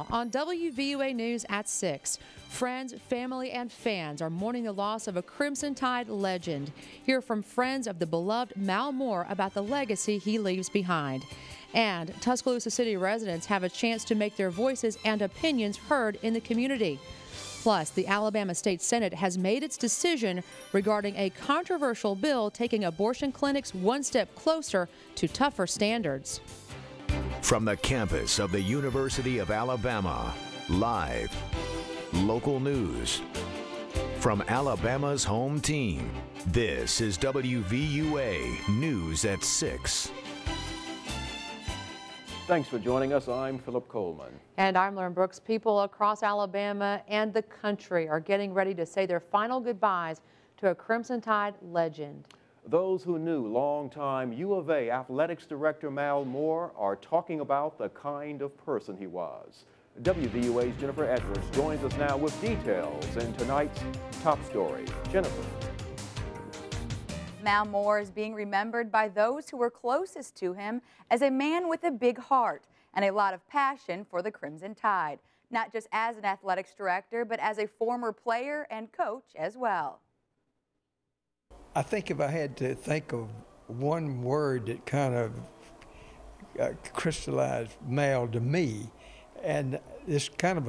now on WVUA News at 6. Friends, family, and fans are mourning the loss of a Crimson Tide legend. Hear from friends of the beloved Mal Moore about the legacy he leaves behind. And Tuscaloosa City residents have a chance to make their voices and opinions heard in the community. Plus, the Alabama State Senate has made its decision regarding a controversial bill taking abortion clinics one step closer to tougher standards. From the campus of the University of Alabama, live, local news. From Alabama's home team, this is WVUA News at 6. Thanks for joining us. I'm Philip Coleman. And I'm Lauren Brooks. People across Alabama and the country are getting ready to say their final goodbyes to a Crimson Tide legend. Those who knew longtime U of A athletics director Mal Moore are talking about the kind of person he was. WVUA's Jennifer Edwards joins us now with details in tonight's top story. Jennifer. Mal Moore is being remembered by those who were closest to him as a man with a big heart and a lot of passion for the Crimson Tide, not just as an athletics director, but as a former player and coach as well. I think if I had to think of one word that kind of crystallized Mal to me, and it's kind of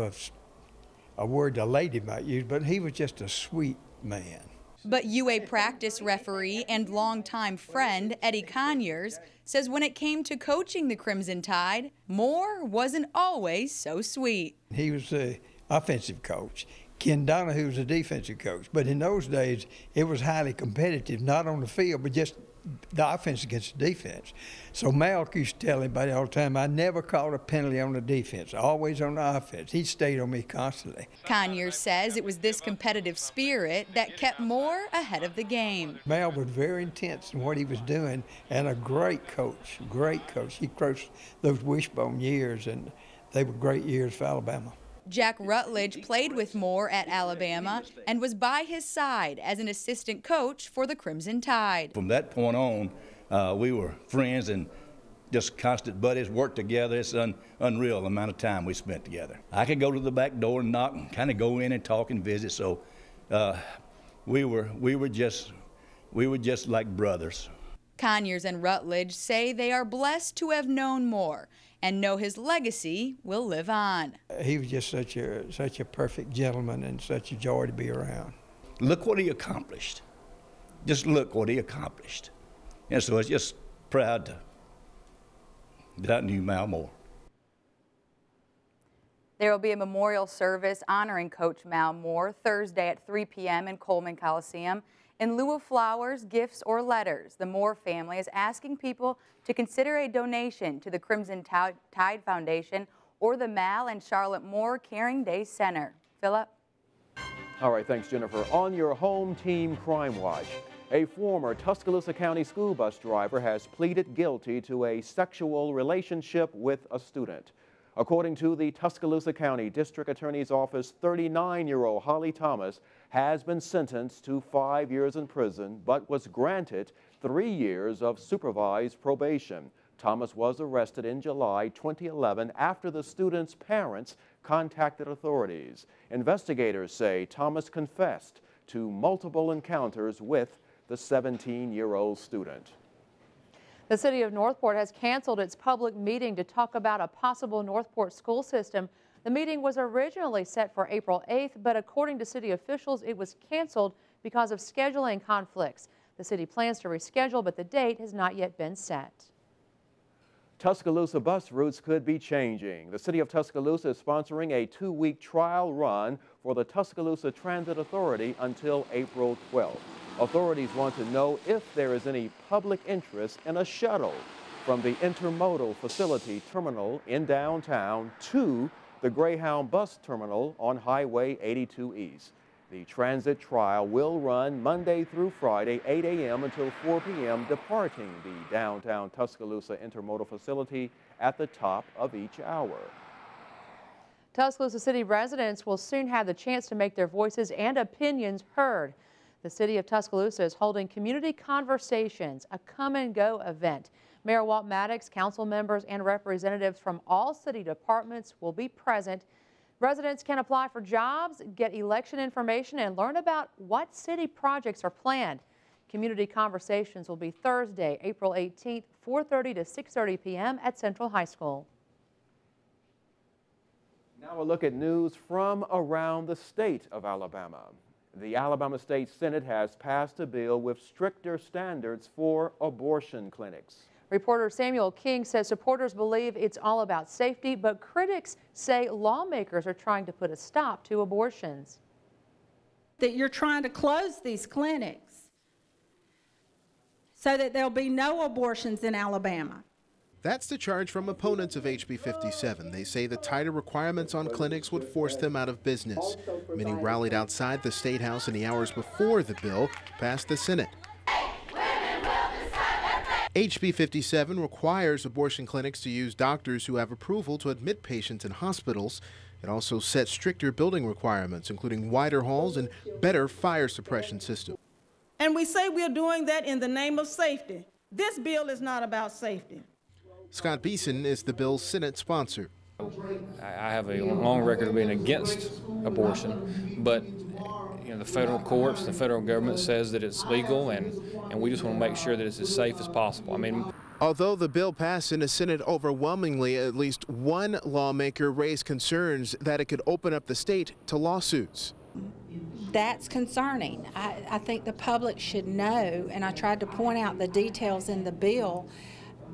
a word a lady might use, but he was just a sweet man. But UA practice referee and longtime friend Eddie Conyers says when it came to coaching the Crimson Tide, Moore wasn't always so sweet. He was the offensive coach. Ken Donahue was a defensive coach. But in those days, it was highly competitive, not on the field, but just the offense against the defense. So Mal used to tell everybody all the time, I never called a penalty on the defense, always on the offense. He stayed on me constantly. Conyers says it was this competitive spirit that kept Moore ahead of the game. Mal was very intense in what he was doing and a great coach, great coach. He coached those wishbone years, and they were great years for Alabama. Jack Rutledge played with Moore at Alabama and was by his side as an assistant coach for the Crimson Tide. From that point on, we were friends and just constant buddies, worked together. It's unreal the amount of time we spent together. I could go to the back door and knock and kind of go in and talk and visit, so we were just like brothers. Conyers and Rutledge say they are blessed to have known Moore and know his legacy will live on. He was just such a perfect gentleman and such a joy to be around. Look what he accomplished. Just look what he accomplished. And so I was just proud that I knew Mal Moore. There will be a memorial service honoring Coach Mal Moore Thursday at 3 p.m. in Coleman Coliseum. In lieu of flowers, gifts, or letters, the Moore family is asking people to consider a donation to the Crimson Tide Foundation or the Mal and Charlotte Moore Caring Day Center. Philip? All right, thanks, Jennifer. On your home team Crime Watch, a former Tuscaloosa County school bus driver has pleaded guilty to a sexual relationship with a student. According to the Tuscaloosa County District Attorney's Office, 39-year-old Holly Thomas has been sentenced to 5 years in prison, but was granted 3 years of supervised probation. Thomas was arrested in July 2011 after the student's parents contacted authorities. Investigators say Thomas confessed to multiple encounters with the 17-year-old student. The city of Northport has canceled its public meeting to talk about a possible Northport school system. The meeting was originally set for April 8th, but according to city officials, it was canceled because of scheduling conflicts. The city plans to reschedule, but the date has not yet been set. Tuscaloosa bus routes could be changing. The city of Tuscaloosa is sponsoring a 2-week trial run for the Tuscaloosa Transit Authority until April 12th. Authorities want to know if there is any public interest in a shuttle from the intermodal facility terminal in downtown to the Greyhound bus terminal on Highway 82 East. The transit trial will run Monday through Friday, 8 a.m. until 4 p.m., departing the downtown Tuscaloosa intermodal facility at the top of each hour. Tuscaloosa City residents will soon have the chance to make their voices and opinions heard. The city of Tuscaloosa is holding community conversations, a come and go event. Mayor Walt Maddox, council members, and representatives from all city departments will be present. Residents can apply for jobs, get election information, and learn about what city projects are planned. Community conversations will be Thursday, April 18th, 4:30 to 6:30 p.m. at Central High School. Now a look at news from around the state of Alabama. The Alabama State Senate has passed a bill with stricter standards for abortion clinics. Reporter Samuel King says supporters believe it's all about safety, but critics say lawmakers are trying to put a stop to abortions. That you're trying to close these clinics so that there'll be no abortions in Alabama. That's the charge from opponents of HB 57. They say the tighter requirements on clinics would force them out of business. Many rallied outside the State House in the hours before the bill passed the Senate. HB 57 requires abortion clinics to use doctors who have approval to admit patients in hospitals. It also sets stricter building requirements, including wider halls and better fire suppression systems. And we say we're doing that in the name of safety. This bill is not about safety. Scott Beeson is the bill's Senate sponsor. I have a long record of being against abortion, but the federal courts, the federal government says that it's legal, and we just want to make sure that it's as safe as possible. Although the bill passed in the Senate overwhelmingly, at least one lawmaker raised concerns that it could open up the state to lawsuits. That's concerning. I think the public should know, and I tried to point out the details in the bill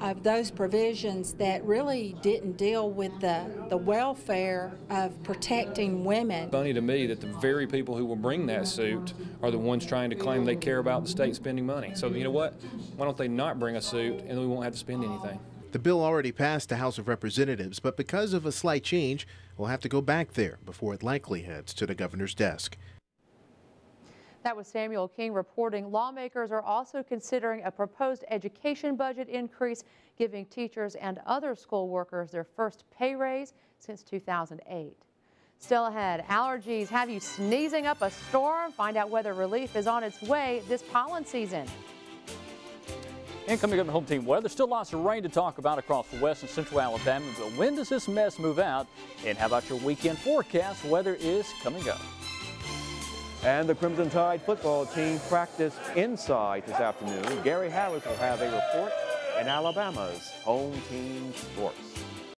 of those provisions that really didn't deal with the welfare of protecting women. Funny to me that the very people who will bring that suit are the ones trying to claim they care about the state spending money. So you know what? Why don't they not bring a suit and we won't have to spend anything? The bill already passed the House of Representatives, but because of a slight change, we'll have to go back there before it likely heads to the governor's desk. That was Samuel King reporting. Lawmakers are also considering a proposed education budget increase, giving teachers and other school workers their first pay raise since 2008. Still ahead, allergies have you sneezing up a storm? Find out whether relief is on its way this pollen season. And coming up in the home team weather, still lots of rain to talk about across the west and central Alabama. But when does this mess move out? And how about your weekend forecast? Weather is coming up. And the Crimson Tide football team practiced inside this afternoon. Gary Harris will have a report in Alabama's home team sports.